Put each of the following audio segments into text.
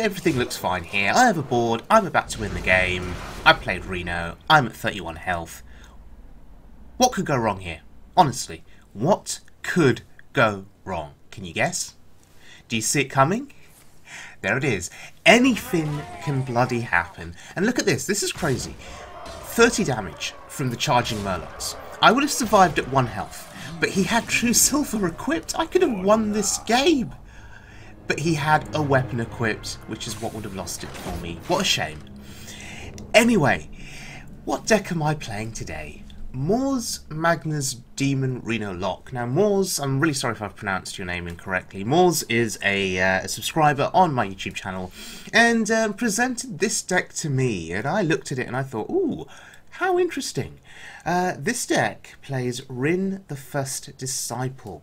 everything looks fine here. I have a board, I'm about to win the game. I played Reno, I'm at 31 health. What could go wrong here? Honestly, what could go wrong? Can you guess? Do you see it coming? There it is. Anything can bloody happen. And look at this. This is crazy. 30 damage from the charging Murlocs. I would have survived at 1 health. But he had True Silver equipped. I could have won this game. But he had a weapon equipped, which is what would have lost it for me. What a shame. Anyway, what deck am I playing today? Moors Magne's Demon Renolock. Now Moors, I'm really sorry if I've pronounced your name incorrectly. Moors is a subscriber on my YouTube channel and presented this deck to me, and I looked at it and I thought, ooh, how interesting. This deck plays Rin the First Disciple.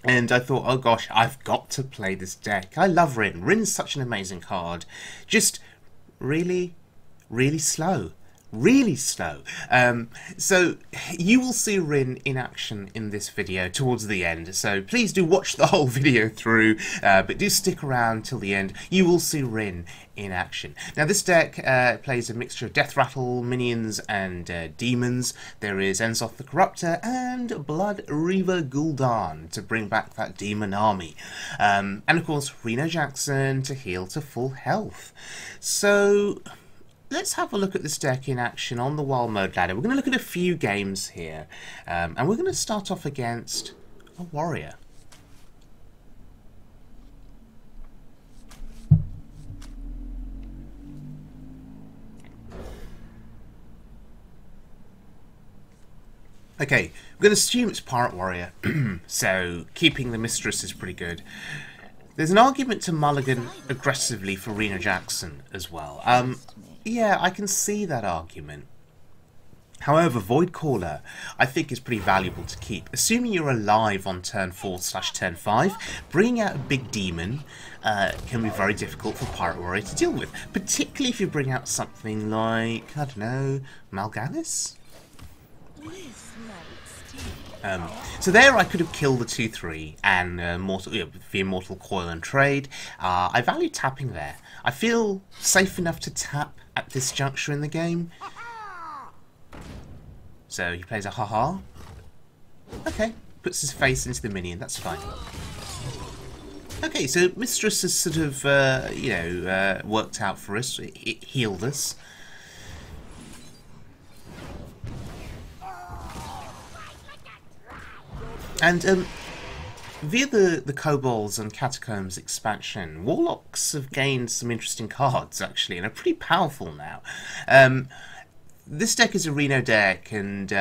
And I thought, oh gosh, I've got to play this deck. I love Rin. Rin's such an amazing card. Just really, really slow. Really slow. So you will see Rin in action in this video towards the end, so please do watch the whole video through, but do stick around till the end. You will see Rin in action. Now this deck plays a mixture of Death Rattle, minions and demons. There is Enzoth the Corruptor and Blood Reaver Gul'dan to bring back that demon army. And of course Reno Jackson to heal to full health. So let's have a look at this deck in action on the wild mode ladder. We're going to look at a few games here, and we're going to start off against a warrior. Okay, we're going to assume it's Pirate Warrior, so keeping the Mistress is pretty good. There's an argument to mulligan aggressively for Reno Jackson as well. Yeah, I can see that argument. However, Voidcaller, I think, is pretty valuable to keep. Assuming you're alive on turn 4/turn 5, bringing out a big demon can be very difficult for Pirate Warrior to deal with. Particularly if you bring out something like, I don't know, Mal'Ganis? So there I could have killed the 2/3 and the Immortal Coil and trade. I value tapping there. I feel safe enough to tap at this juncture in the game. So he plays a haha. Okay, puts his face into the minion, that's fine. Okay, so Mistress has sort of, worked out for us. It healed us. And via the Kobolds and Catacombs expansion, Warlocks have gained some interesting cards, actually, and are pretty powerful now. This deck is a Reno deck, and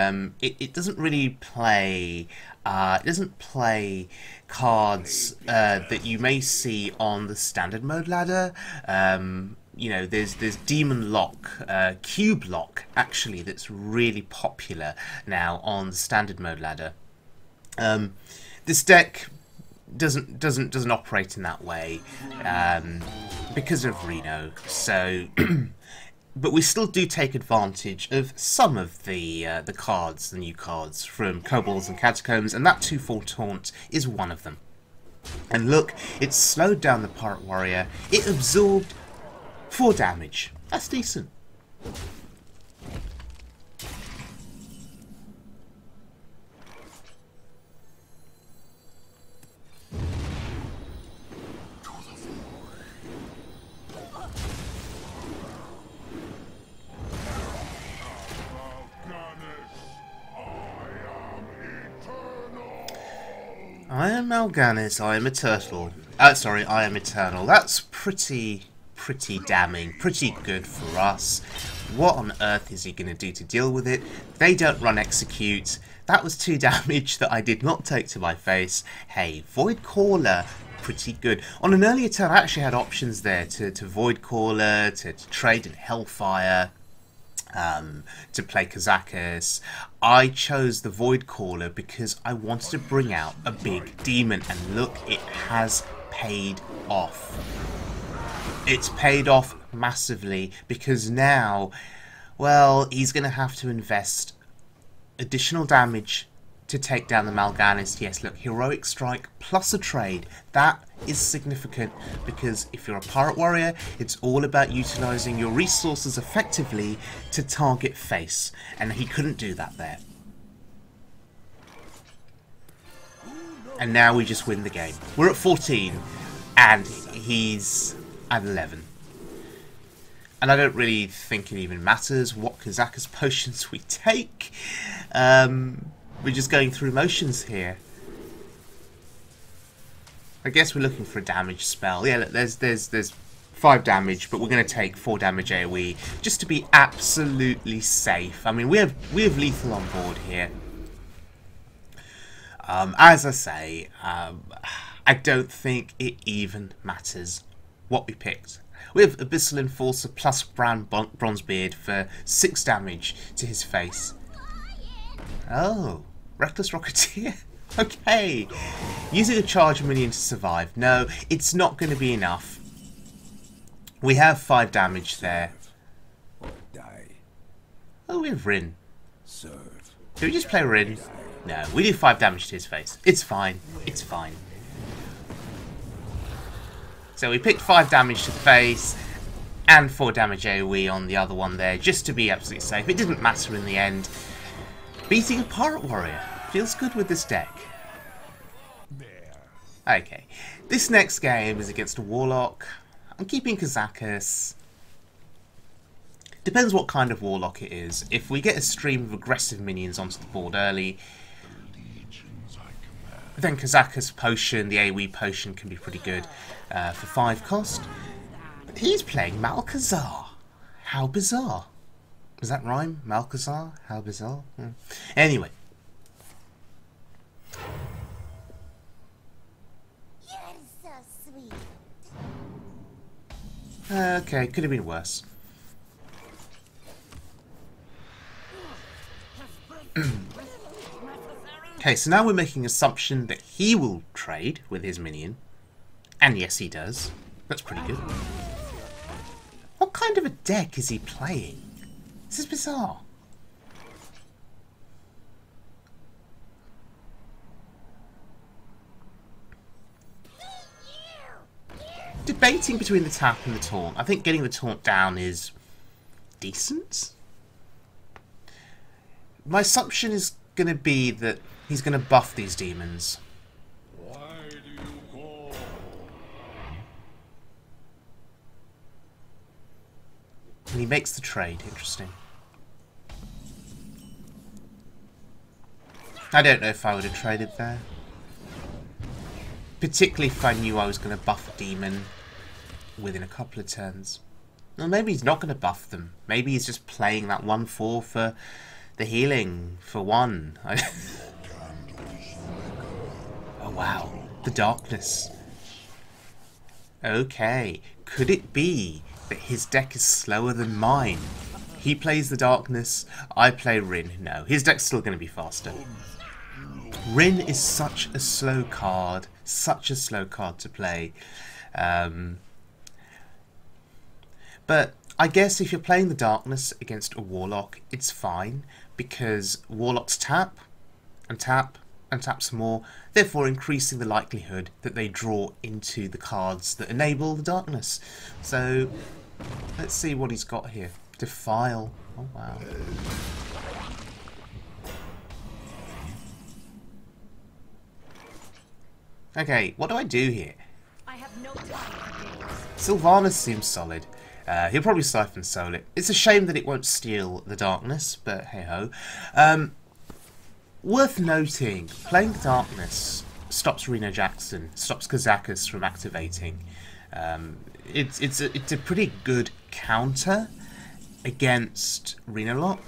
it doesn't really play... it doesn't play cards that you may see on the standard mode ladder. You know, there's Demon Lock, Cube Lock, actually, that's really popular now on the standard mode ladder. This deck doesn't operate in that way because of Reno. So, but we still do take advantage of some of the cards, the new cards from Kobolds and Catacombs, and that 2/4 taunt is one of them. And look, it slowed down the Pirate Warrior. It absorbed 4 damage. That's decent. I am Mal'Ganis, I am a turtle. Sorry, I am eternal. That's pretty damning, pretty good for us. What on earth is he going to do to deal with it? They don't run execute. That was 2 damage that I did not take to my face. Hey, Voidcaller, pretty good. On an earlier turn, I actually had options there to Voidcaller, to trade in Hellfire, to play Kazakus. I chose the Voidcaller because I wanted to bring out a big demon, and look, it has paid off. It's paid off massively, because now, well, he's going to have to invest additional damage to take down the Mal'Ganist. Yes, look, Heroic Strike plus a trade. That is significant because if you're a Pirate Warrior, it's all about utilising your resources effectively to target face. And he couldn't do that there. And now we just win the game. We're at 14 and he's at 11. And I don't really think it even matters what Kazakus potions we take. We're just going through motions here. I guess we're looking for a damage spell. Yeah, there's 5 damage, but we're going to take 4 damage AoE just to be absolutely safe. I mean, we have lethal on board here. As I say, I don't think it even matters what we picked. We have Abyssal Enforcer plus Bronzebeard for 6 damage to his face. Oh, Reckless Rocketeer? Okay. Using a charge minion to survive. No, it's not going to be enough. We have 5 damage there. Oh, we have Rin. Do we just play Rin? No, we do 5 damage to his face. It's fine. It's fine. So we picked 5 damage to the face and 4 damage AoE on the other one there, just to be absolutely safe. It didn't matter in the end. Beating a Pirate Warrior feels good with this deck. Okay, this next game is against a Warlock. I'm keeping Kazakus. Depends what kind of Warlock it is. If we get a stream of aggressive minions onto the board early, then Kazakus potion, the AoE potion, can be pretty good for 5 cost. But he's playing Mal'Kazar. How bizarre. Does that rhyme? Mal'Kazar? How bizarre. Anyway. You're so sweet. Okay, could have been worse. Okay, so now we're making assumption that he will trade with his minion. And yes, he does. That's pretty good. What kind of a deck is he playing? This is bizarre. Debating between the tap and the taunt. I think getting the taunt down is decent. My assumption is going to be that he's going to buff these demons. Why do you call? And he makes the trade. Interesting. I don't know if I would have traded there. Particularly if I knew I was going to buff a demon within a couple of turns. Well, maybe he's not going to buff them. Maybe he's just playing that 1/4 for the healing for 1. Oh wow, the darkness. Okay, could it be that his deck is slower than mine? He plays the darkness, I play Rin. No, his deck's still going to be faster. Rin is such a slow card to play. But I guess if you're playing the darkness against a Warlock, it's fine, because Warlocks tap, and tap, and tap some more, therefore increasing the likelihood that they draw into the cards that enable the darkness. So, let's see what he's got here. Defile. Oh wow. Okay, what do I do here? I have no time. Sylvanas seems solid. He'll probably Siphon Soul it. It's a shame that it won't steal the darkness, but hey ho. Worth noting, playing darkness stops Reno Jackson, stops Kazakus from activating. It's a pretty good counter against Renolock.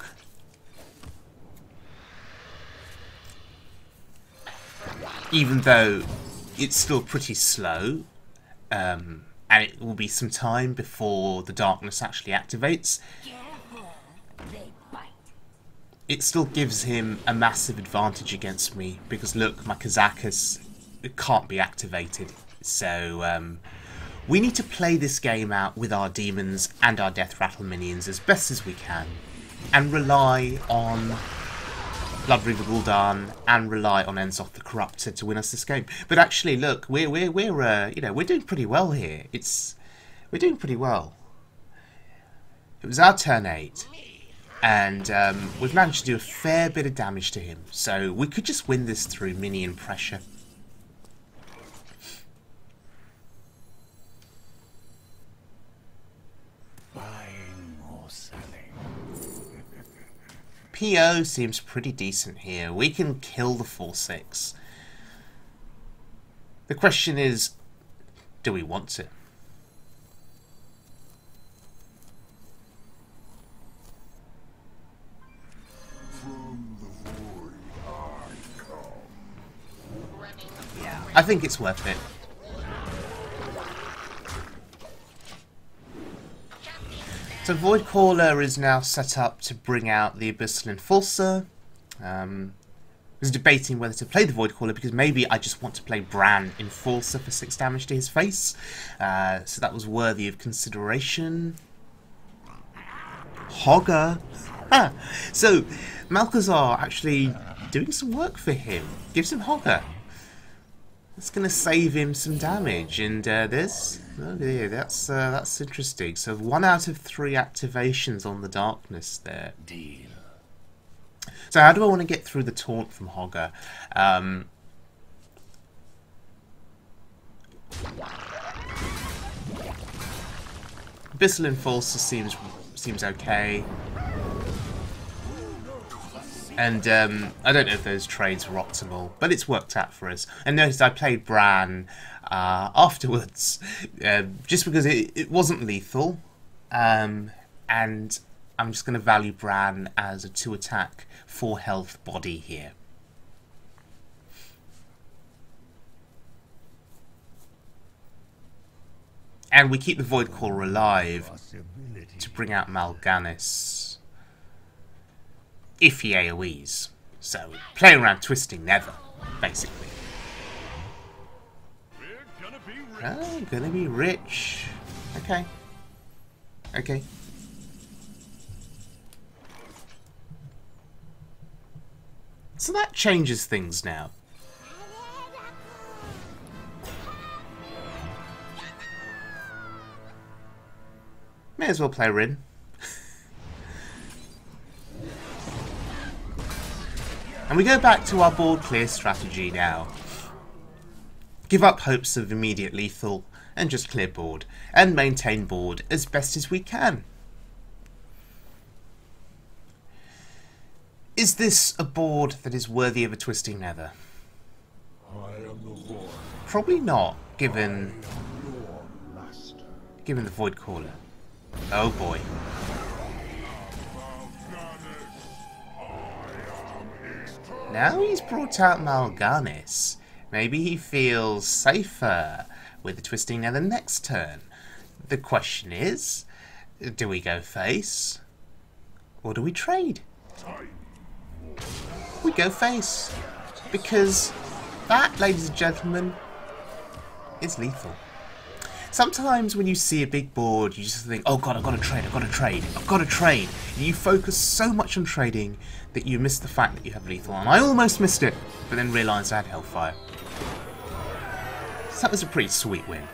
Even though it's still pretty slow, and it will be some time before the darkness actually activates, it still gives him a massive advantage against me, because look, my Kazakus can't be activated. So we need to play this game out with our demons and our Death Rattle minions as best as we can, and rely on Bloodriver Gul'dan and rely on Enzoth the Corruptor to win us this game. But actually, look, we're you know, we're doing pretty well here. We're doing pretty well. It was our turn 8, and we've managed to do a fair bit of damage to him. So we could just win this through minion pressure. Buying or selling. PO seems pretty decent here. We can kill the 4/6. The question is, do we want to? Yeah, I think it's worth it. So Void Caller is now set up to bring out the Abyssal Enforcer. I was debating whether to play the Void Caller because maybe I just want to play Bran Enforcer for 6 damage to his face. So that was worthy of consideration. Hogger. So Malchezaar actually doing some work for him. Gives him Hogger. It's going to save him some damage, and this, oh yeah, that's interesting. So 1 out of 3 activations on the darkness there. Deal. So how do I want to get through the taunt from Hogger? Abyssal Enforcer seems okay. And I don't know if those trades were optimal, but it's worked out for us. And notice I played Bran afterwards, just because it wasn't lethal. And I'm just going to value Bran as a 2 attack, 4 health body here. And we keep the Void Caller alive to bring out Mal'Ganis. If he AoEs. So, playing around Twisting Nether, basically. Oh, gonna be rich. Okay. Okay. So that changes things now. May as well play Rin. And we go back to our board clear strategy now. Give up hopes of immediate lethal and just clear board and maintain board as best as we can. Is this a board that is worthy of a Twisting Nether? I am the Void. Probably not, given the Void Caller. Oh boy. Now he's brought out Mal'Ganis. Maybe he feels safer with the Twisting Nether next turn. The question is, do we go face? Or do we trade? We go face. Because that, ladies and gentlemen, is lethal. Sometimes when you see a big board, you just think, oh god, I've got to trade, I've got to trade, I've got to trade. And you focus so much on trading that you miss the fact that you have lethal on. I almost missed it, but then realised I had Hellfire. So that was a pretty sweet win.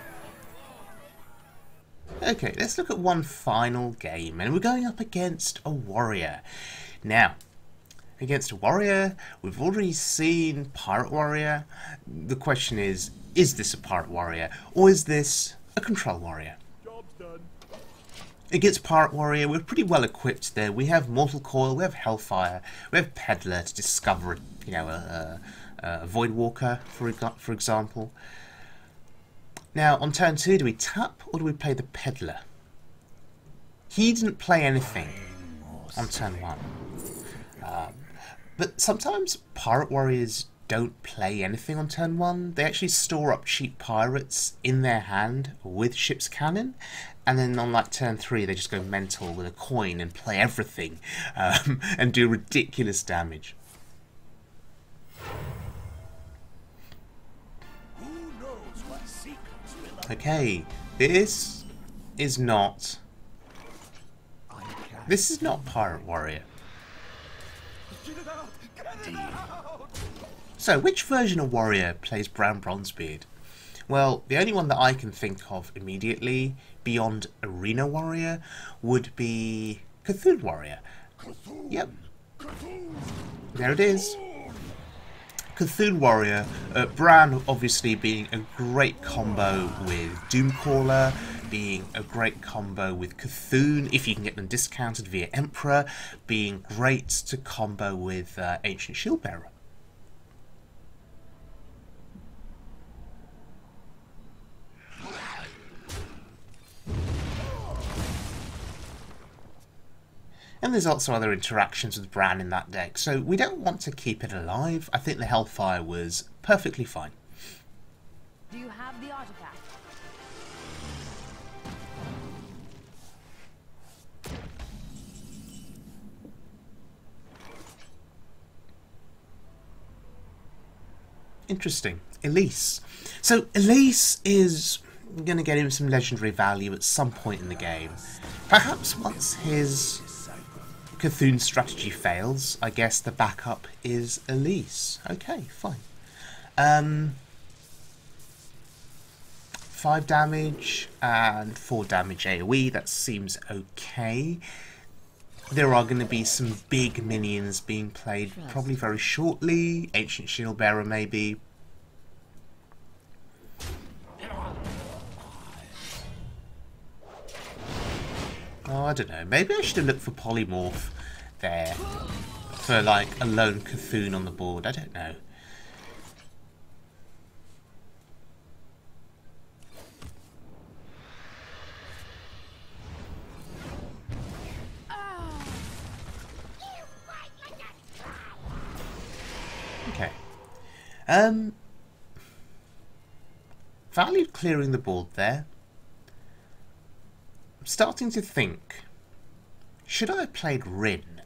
Okay, let's look at one final game, and we're going up against a warrior. Now, against a warrior, we've already seen Pirate Warrior. The question is this a Pirate Warrior, or is this a Control Warrior? Job's done. Against Pirate Warrior, we're pretty well equipped there. We have Mortal Coil, we have Hellfire, we have Peddler to discover, you know, a Void Walker, for example. Now, on turn 2, do we tap or do we play the Peddler? He didn't play anything on turn 1. But sometimes Pirate Warriors don't play anything on turn 1. They actually store up cheap pirates in their hand with ship's cannon, and then on like turn 3 they just go mental with a coin and play everything and do ridiculous damage. Okay, this is not Pirate Warrior. So, which version of Warrior plays Brown Bronzebeard? Well, the only one that I can think of immediately, beyond Arena Warrior, would be Cthulhu Warrior. Yep. There it is. Cthulhu Warrior, Bran obviously being a great combo with Doomcaller, being a great combo with Cthulhu, if you can get them discounted via Emperor, being great to combo with Ancient Shieldbearer. And there's also other interactions with Bran in that deck, so we don't want to keep it alive. I think the Hellfire was perfectly fine. Do you have the artifact? Interesting. Elise. So Elise is going to get him some legendary value at some point in the game. Perhaps once his Cthulhu strategy fails, I guess the backup is Elise. Okay, fine. 5 damage and 4 damage AoE, that seems okay. There are going to be some big minions being played probably very shortly. Ancient Shieldbearer maybe. Oh, I don't know. Maybe I should have looked for Polymorph there. For, like, a lone Cthulhu on the board. I don't know. Okay. Valued clearing the board there. I'm starting to think, should I have played Rin?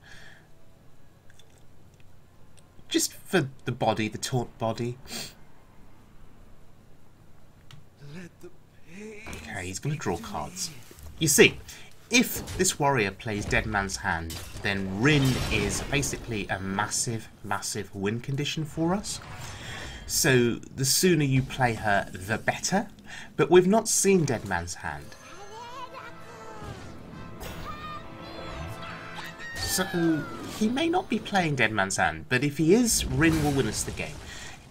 Just for the body, the taunt body. Okay, he's going to draw cards. You see, if this warrior plays Dead Man's Hand, then Rin is basically a massive, massive win condition for us. So the sooner you play her, the better. But we've not seen Dead Man's Hand. So he may not be playing Dead Man's Hand, but if he is, Rin will win us the game.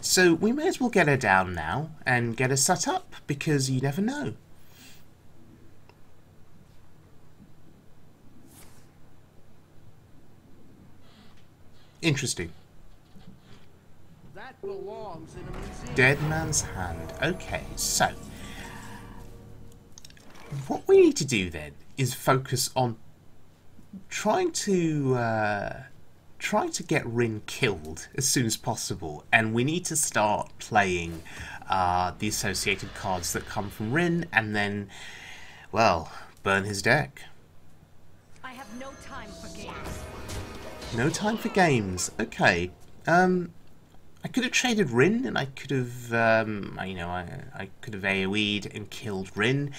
So we may as well get her down now and get her set up, because you never know. Interesting. That belongs in a museum. Dead Man's Hand. Okay, so what we need to do then is focus on trying to get Rin killed as soon as possible, and we need to start playing the associated cards that come from Rin, and then, well, burn his deck. I have no time for games. No time for games. Okay. I could have traded Rin, and I could have, you know, I could have AoE'd and killed Rin.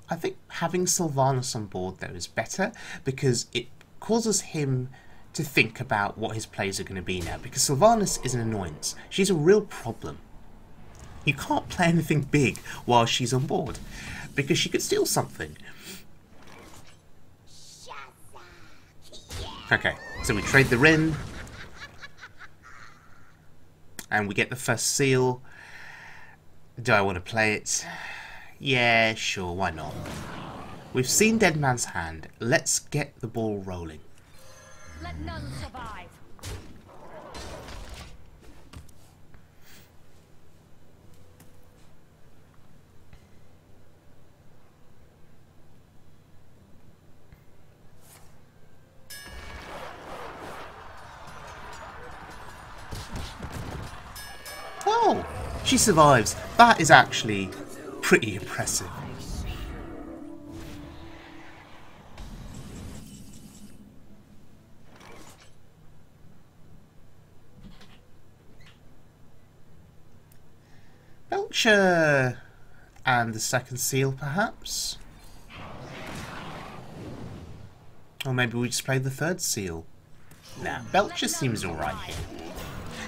I think having Sylvanas on board, though, is better, because it causes him to think about what his plays are going to be now, because Sylvanas is an annoyance. She's a real problem. You can't play anything big while she's on board, because she could steal something. Okay, so we trade the Rin, and we get the first seal. Do I want to play it? Yeah, sure, why not? We've seen Dead Man's Hand. Let's get the ball rolling. Let none survive. Oh, she survives. That is actually pretty impressive. Belcher and the second seal, perhaps? Or maybe we just play the third seal. Now, Belcher seems alright here.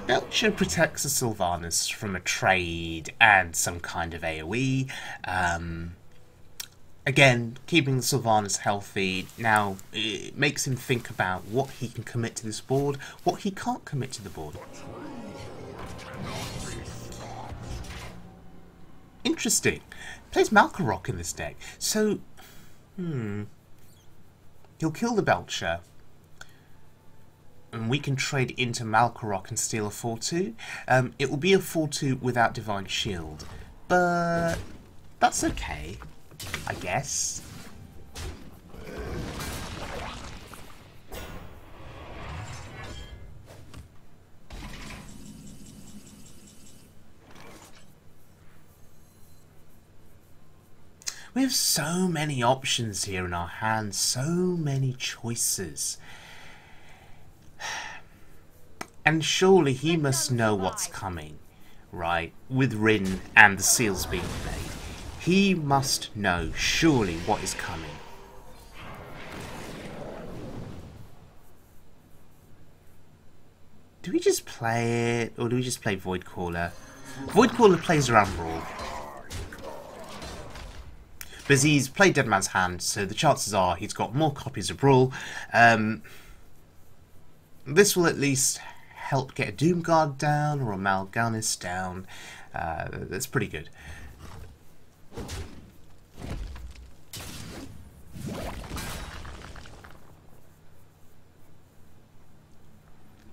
Belcher protects the Sylvanas from a trade and some kind of AoE. Again, keeping the Sylvanas healthy. Now, it makes him think about what he can commit to this board, what he can't commit to the board. Interesting. Plays Malkorok in this deck. So, he'll kill the Belcher. And we can trade into Malkorok and steal a 4-2. It will be a 4-2 without Divine Shield. But that's okay, I guess. We have so many options here in our hands, so many choices. And surely he must know what's coming, right? With Rin and the seals being played. He must know, surely, what is coming. Do we just play it, or do we just play Voidcaller? Voidcaller plays around Brawl. But he's played Dead Man's Hand, so the chances are he's got more copies of Brawl. This will at least help get a Doomguard down or a Mal'Ganis down. That's pretty good.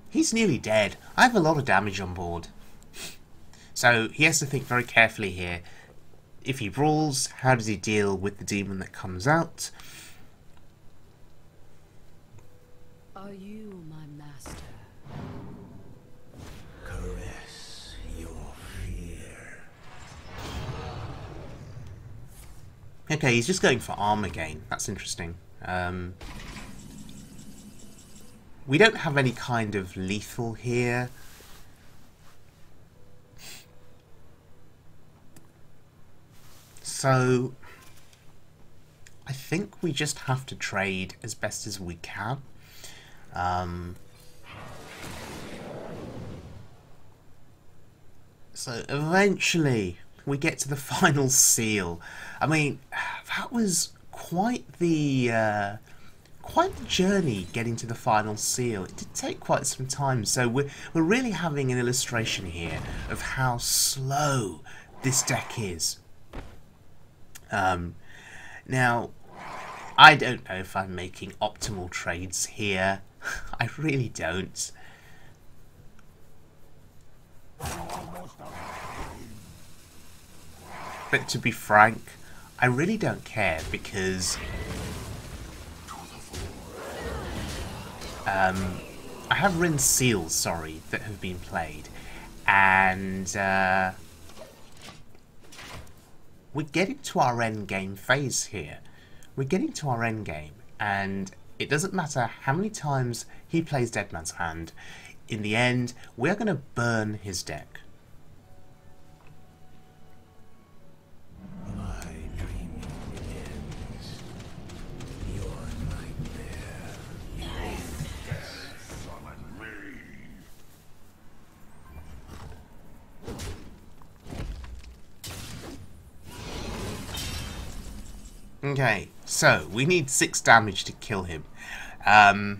He's nearly dead. I have a lot of damage on board. So he has to think very carefully here. If he brawls, how does he deal with the demon that comes out? Are you my master? Caress your fear. Okay, he's just going for armor gain. That's interesting. We don't have any kind of lethal here. So I think we just have to trade as best as we can. So eventually we get to the final seal. I mean, that was quite the journey getting to the final seal. It did take quite some time. So we're really having an illustration here of how slow this deck is. Now, I don't know if I'm making optimal trades here. I really don't. But to be frank, I really don't care because I have Rin seals, sorry, that have been played, and we're getting to our end game phase here. We're getting to our end game, and it doesn't matter how many times he plays Dead Man's Hand. In the end, we're going to burn his deck. My dreaming ends. Your nightmare. Summon me. Okay, so we need 6 damage to kill him. Well,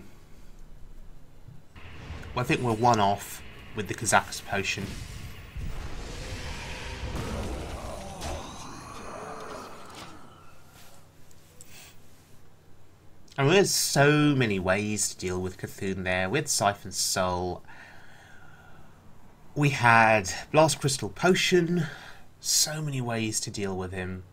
I think we're 1 off with the Kazakus potion. And there's so many ways to deal with Cthulhu there. We had Siphon's Soul. We had Blast Crystal Potion. So many ways to deal with him.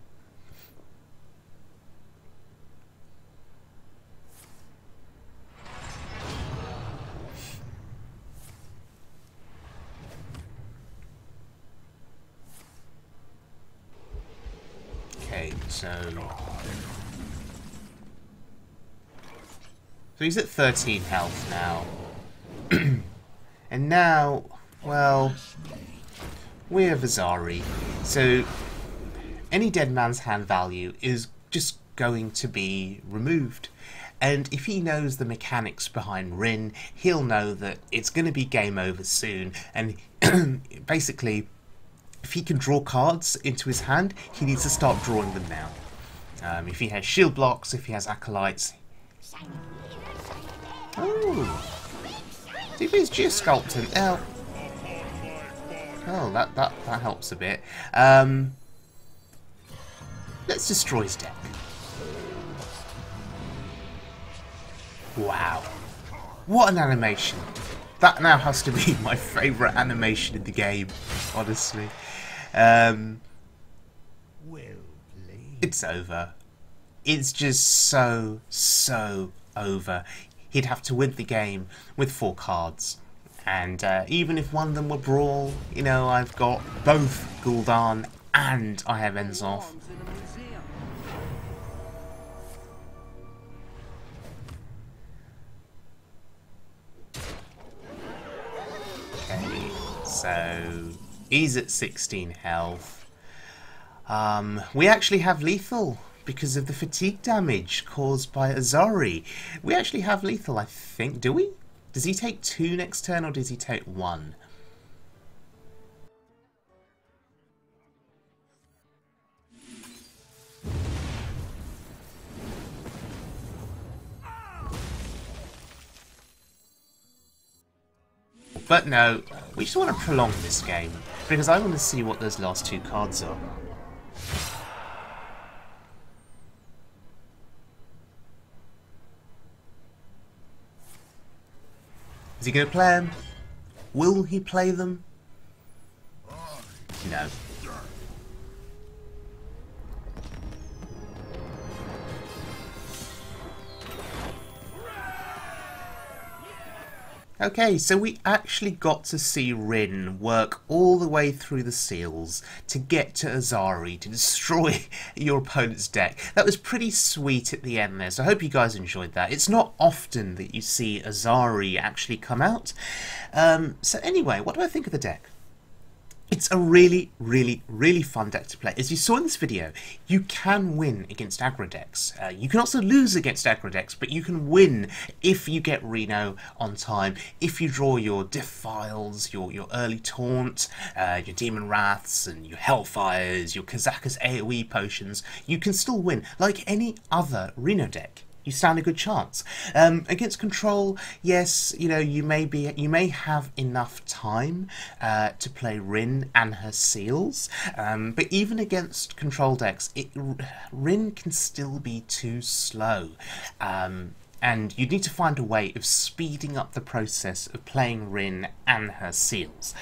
Okay, so he's at 13 health now. And now, well, we have Azari. So any Dead Man's Hand value is just going to be removed. and if he knows the mechanics behind Rin, he'll know that it's going to be game over soon, and basically, if he can draw cards into his hand, he needs to start drawing them now. If he has shield blocks, if he has acolytes. Oh, DB's Geosculpting. Oh, that helps a bit. Let's destroy his deck. Wow, what an animation! That now has to be my favourite animation in the game, honestly. It's over. It's just so over. He'd have to win the game with 4 cards. And even if one of them were Brawl, you know, I've got both Gul'dan and I have Enzoth. Okay, so he's at 16 health. We actually have lethal because of the fatigue damage caused by Azari. We actually have lethal, I think. Do we? Does he take 2 next turn or does he take 1? But no, we just want to prolong this game because I want to see what those last 2 cards are. Is he going to play them? Will he play them? No. Okay, so we actually got to see Rin work all the way through the seals to get to Azari to destroy your opponent's deck. That was pretty sweet at the end there, so I hope you guys enjoyed that. It's not often that you see Azari actually come out. So anyway, what do I think of the deck? It's a really fun deck to play. As you saw in this video, you can win against aggro decks. You can also lose against aggro decks, but you can win if you get Reno on time, if you draw your Defiles, your early Taunt, your Demon Wraths, and your Hellfires, your Kazakus AoE potions. You can still win, like any other Reno deck. You stand a good chance. Against control, yes, you know, you may have enough time to play Rin and her seals, but even against control decks, Rin can still be too slow. And you need to find a way of speeding up the process of playing Rin and her seals.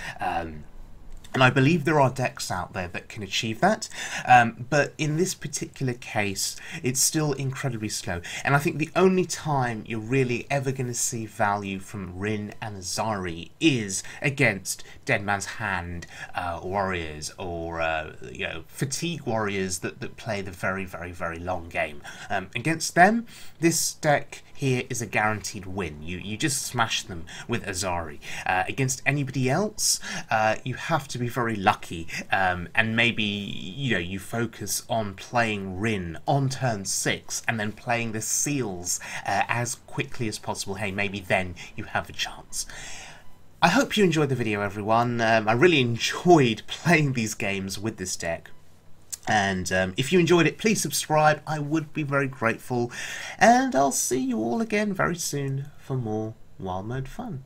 And I believe there are decks out there that can achieve that, but in this particular case, it's still incredibly slow. And I think the only time you're really ever going to see value from Rin and Azari is against Dead Man's Hand warriors, or you know, fatigue warriors that play the very long game. Against them, this deck here is a guaranteed win. You just smash them with Azari. Against anybody else, you have to be very lucky, and maybe, you know, you focus on playing Rin on turn 6 and then playing the seals as quickly as possible. Hey, maybe then you have a chance. I hope you enjoyed the video, everyone. I really enjoyed playing these games with this deck. And if you enjoyed it, please subscribe. I would be very grateful. And I'll see you all again very soon for more Wild Mode fun.